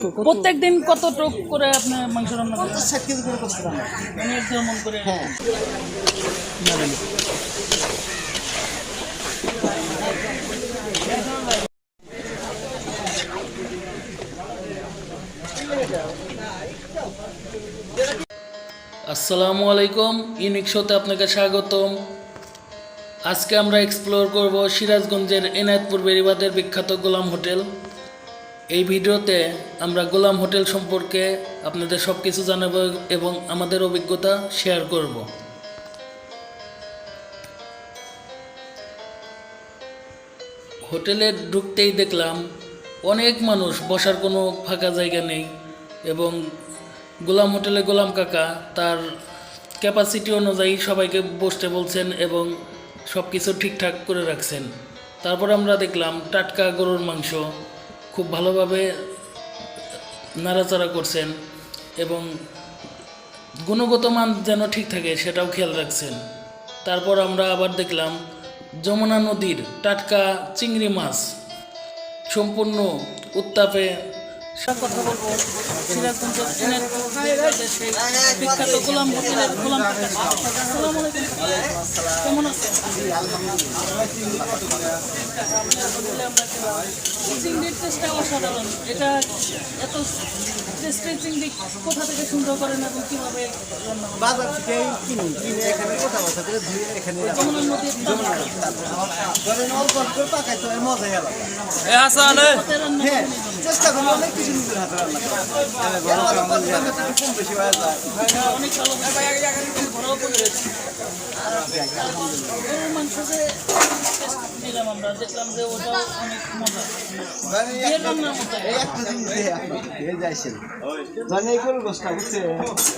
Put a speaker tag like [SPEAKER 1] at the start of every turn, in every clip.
[SPEAKER 1] প্রত্যেকদিন কত টুক করে আপনি মাংস রান্না করেন?
[SPEAKER 2] 60 কেজি করে করতে পারেন।
[SPEAKER 1] মানে একদম মন করে।
[SPEAKER 2] হ্যাঁ।
[SPEAKER 1] আসসালামু আলাইকুম, ইউনিক শোতে আপনাকে স্বাগতম। আজকে আমরা এক্সপ্লোর করব সিরাজগঞ্জের এনায়েতপুর বেড়িবাঁধের বিখ্যাত গোলাম হোটেল। এই ভিডিওতে আমরা গোলাম হোটেল সম্পর্কে আপনাদের সব কিছু জানাবো এবং আমাদের অভিজ্ঞতা শেয়ার করব। হোটেলে ঢুকতেই দেখলাম অনেক মানুষ, বসার কোনো ফাঁকা জায়গা নেই এবং গোলাম হোটেলে গোলাম কাকা তার ক্যাপাসিটি অনুযায়ী সবাইকে বসতে বলছেন এবং সব কিছু ঠিকঠাক করে রাখছেন। তারপর আমরা দেখলাম টাটকা গরুর মাংস খুব ভালোভাবে নাড়াচাড়া করছেন এবং গুণগত মান যেন ঠিক থাকে সেটাও খেয়াল রাখছেন। তারপর আমরা আবার দেখলাম যমুনা নদীর টাটকা চিংড়ি মাছ সম্পূর্ণ উত্তাপে। কথা বলবো সিরাজগঞ্জের বিখ্যাত গোলাম হোটেলের গোলাম কাকা। আসসালামু আলাইকুম, কেমন আছেন? চিংড়ির টেস্টটা অসাধারণ। এটা এত টেস্টের চিংড়ি কোথা থেকে সংগ্রহ করেন এবং কীভাবে রান্না করেন?
[SPEAKER 2] বাজার থেকে কিনে এখানে কথাবার্তা করে ধুয়ে এখানে
[SPEAKER 1] যমুনা নদীর
[SPEAKER 2] ধরেন অল্প অল্প করে পাকাইতে হয়, মজাই আলাদা। হ্যাঁ, চেষ্টা করি অনেক কিছু নিজের হাতে রান্না কম বেশি হয়ে যায়।
[SPEAKER 1] অনেক ভালো ঘোরাও করে রয়েছে। গরুর মাংস যে নিলাম আমরা, দেখলাম যে ওটাও অনেক মজা।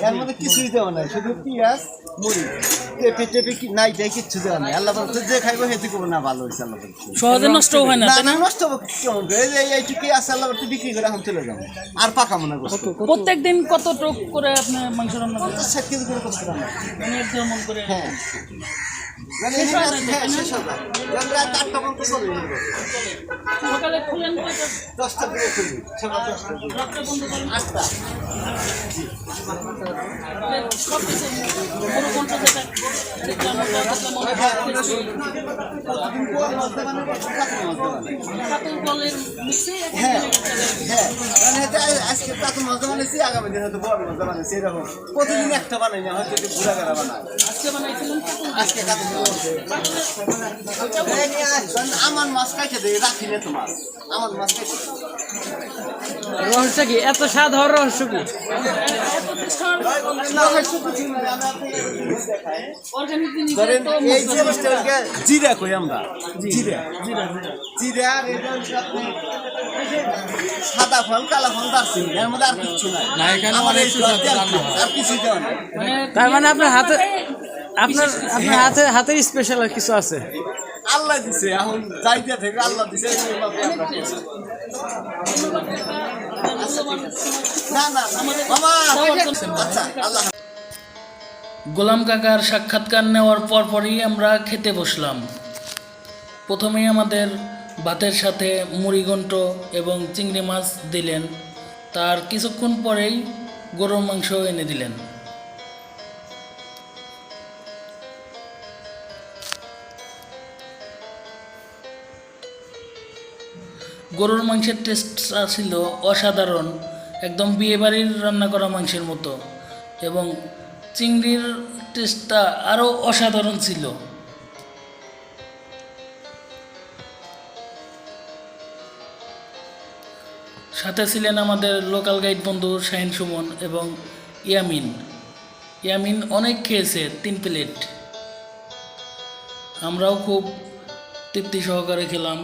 [SPEAKER 2] এর মধ্যে কিছুই দেওয়া নাই, শুধু পেঁয়াজ মুড়ি টেপে টেপে নাই দেয়, কিচ্ছু দেওয়া নাই। আল্লাহ যে খাইবো হেঁটে করবো না, ভালো হয়েছে আল্লাহ।
[SPEAKER 1] সহজে নষ্ট হয় না, তাই না?
[SPEAKER 2] নষ্ট কেমন করে এইটুকু আছে, আল্লাহ বিক্রি করে এখন চলে যাবো আর পাকা মনে করছো।
[SPEAKER 1] প্রত্যেকদিন কত টুক করে আপনি মাংস রান্না করেন?
[SPEAKER 2] 60 কেজি করে করতে পারেন।
[SPEAKER 1] মানে একদম মন করে।
[SPEAKER 2] হ্যাঁ,
[SPEAKER 1] সকালে খুলেন
[SPEAKER 2] 10টার দিকে খুলবি, সকাল 10টার দিকে,
[SPEAKER 1] রাত্রে বন্ধ করেন
[SPEAKER 2] 8টা।
[SPEAKER 1] সব কিছু গরু কণ্ঠ যেটা দেখলাম কাতল বলের মিক্সে
[SPEAKER 2] হ্যাঁ হ্যাঁ, আজকে কাতল মজা বানাইছি, আগামী দিন হয়তো বড় মজা বানাইছি। এরকম প্রতিদিন একটা বানাই না, হয়তো ঘুরা ঘেরা বানাই।
[SPEAKER 1] আজকে বানাইছিলেন
[SPEAKER 2] আজকে কাতল আমার মাছ খাইতে দেয়, রাখি না তো মাছ, আমার মাছ খাইতে।
[SPEAKER 1] রহস্য কি? এত স্বাদ হওয়ার রহস্য কি?
[SPEAKER 2] এই জিনিসটাকে জিরা কই আমরা, জিরা জিরা। আর এটা হচ্ছে আপনি সাদা ফল, কালা ফল, দারচিনি, এর মধ্যে আর কিছু নাই। আমার এই আর কিছুই দেওয়া নাই।
[SPEAKER 3] তার মানে আপনার হাতে হাতের স্পেশাল কিছু আছে?
[SPEAKER 2] আল্লাহ দিছে, এখন যাইতে থেকে আল্লাহ দিছে। না না মামা, আচ্ছা আল্লাহ।
[SPEAKER 1] গোলাম কাকার সাক্ষাৎকার নেওয়ার পরপরই আমরা খেতে বসলাম। প্রথমেই আমাদের ভাতের সাথে মুড়িঘণ্ট এবং চিংড়ি মাছ দিলেন, তার কিছুক্ষণ পরেই গরুর মাংস এনে দিলেন। গরুর মাংসের টেস্টটা ছিল অসাধারণ, একদম বিয়েবাড়ির রান্না করা মাংসের মতো, এবং চিংড়ির টেস্টটা আরও অসাধারণ ছিল। সাথে ছিলেন আমাদের লোকাল গাইড বন্ধু শাহিন সুমন এবং ইয়ামিন অনেক খেয়েছে, 3 প্লেট। আমরাও খুব তৃপ্তি সহকারে খেলাম।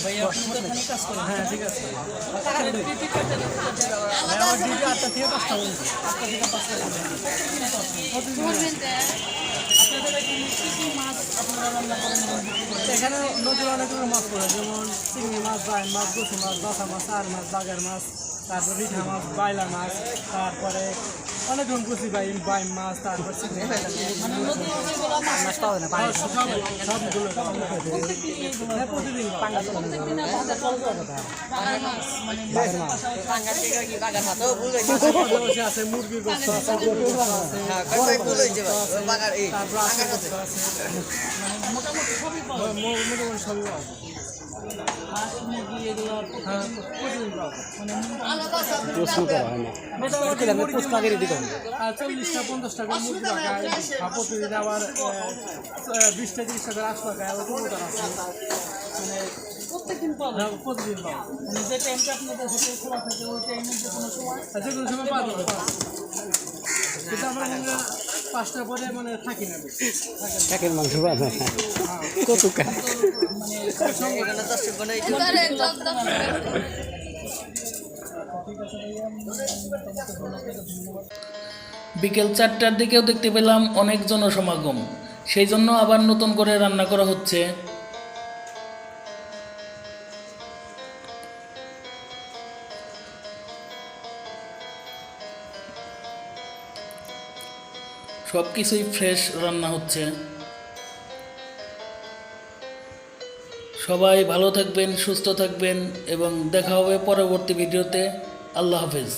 [SPEAKER 1] ভাইয়া আপনি তো এখানে কাজ করেন?
[SPEAKER 3] হ্যাঁ, ঠিক আছে।
[SPEAKER 1] আপনাদের ডিউটি কয়টা থেকে কয়টা?
[SPEAKER 3] আমার ডিউটি 8টা থেকে 5টা পর্যন্ত।
[SPEAKER 1] আপনাদের এখানে কী কী মাছ আপনারা রান্না করেন এবং বিক্রি করেন?
[SPEAKER 3] এখানে নদীর অনেক রকমের মাছ পড়ে, যেমন চিংড়ি মাছ, বাইন মাছ, গুছি মাছ, বাসা মাছ, আর মাছ, বাগের মাছ, তারপর রিঠা মাছ, বাইলা মাছ, তারপরে অনেক রকম করছি ভাই বাইম মাছ তারপর চিংড়ি মাছ পাওয়া যায় না সবগুলো প্রতিদিন আছে মুরগির গোস্ত আছে গরুর গোস্ত আছে তারপর আছে
[SPEAKER 1] মোটামুটি সবই পাওয়া যায়।
[SPEAKER 3] মোটামুটি সবই পাওয়া যায়।
[SPEAKER 1] হাঁস মুরগি এগুলো
[SPEAKER 3] হ্যাঁ প্রতিদিন পাওয়া যায়। আর 40টা 50 টাকা মুরগি পাকায় প্রতিদিন আবার 20টা 30 টাকা 8 টাকা আবার কবুতর আছে মানে
[SPEAKER 1] প্রত্যেকদিন পাওয়া যায়।
[SPEAKER 3] প্রতিদিন পাওয়া যায়।
[SPEAKER 1] মানে যে টাইমটা আপনাদের হোটেল খোলা থাকে ওই টাইমের যে কোনো সময়
[SPEAKER 3] আর যে কোনো সময় পাওয়া যাবে কিন্তু আমরা 5টা পরে মানে থাকি না বেশি।
[SPEAKER 4] একের মাংস পাওয়া যায় না কত
[SPEAKER 1] বিকেল 4টার দিকেও দেখতে পেলাম অনেক জনসমাগম, সেই জন্য আবার নতুন করে রান্না করা হচ্ছে। সব কিছুই ফ্রেশ রান্না হচ্ছে। সবাই ভালো থাকবেন, সুস্থ থাকবেন এবং দেখা হবে পরবর্তী ভিডিওতে। আল্লাহ হাফেজ।